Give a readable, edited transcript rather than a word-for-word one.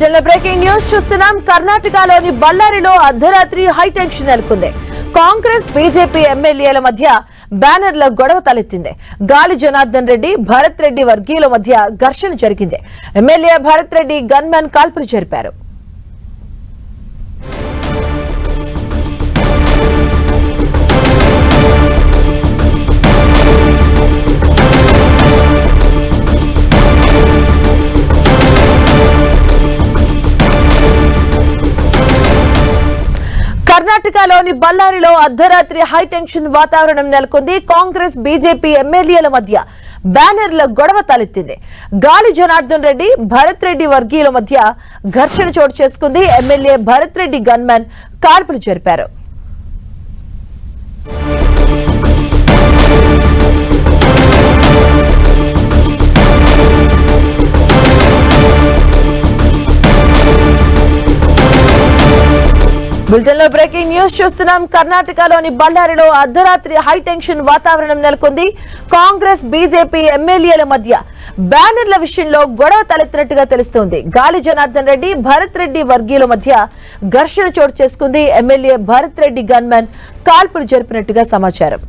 Bulletin లో breaking news చూస్తున్నాం. కర్ణాటకలోని బళ్ళారిలో అర్ధరాత్రి హై టెన్షన్ నెలకొంది. కాంగ్రెస్ బీజేపీ ఎమ్మెల్యేల మధ్య బ్యానర్ల గొడవ తలెత్తింది. గాలి జనార్దన్ రెడ్డి, భరత్ రెడ్డి వర్గీయుల మధ్య ఘర్షణ జరిగింది. ఎమ్మెల్యే భరత్ రెడ్డి గన్మెన్ కాల్పులు జరిపారు. కర్ణాటకలోని బళ్ళారిలో అర్ధరాత్రి హై టెన్షన్ వాతావరణం నెలకొంది. కాంగ్రెస్ బీజేపీ ఎమ్మెల్యేల మధ్య బ్యానర్ల గొడవ తలెత్తింది. గాలి జనార్దన్ రెడ్డి, భరత్ రెడ్డి వర్గీయుల మధ్య ఘర్షణ చోటు చేసుకుంది. ఎమ్మెల్యే భరత్ రెడ్డి గన్మెన్ కాల్పులు జరిపారు. బులెటిన్ లో బ్రేకింగ్ న్యూస్ చూస్తున్నాం. కర్ణాటకలోని బళ్ళారిలో అర్ధరాత్రి హై టెన్షన్ వాతావరణం నెలకొంది. కాంగ్రెస్ బీజేపీ ఎమ్మెల్యేల మధ్య బ్యానర్ల విషయంలో గొడవ తలెత్తినట్టుగా తెలుస్తోంది. గాలి జనార్దన్ రెడ్డి, భరత్ రెడ్డి వర్గీయుల మధ్య ఘర్షణ చోటు చేసుకుంది. ఎమ్మెల్యే భరత్ రెడ్డి గన్మెన్ కాల్పులు జరిపినట్టుగా సమాచారం.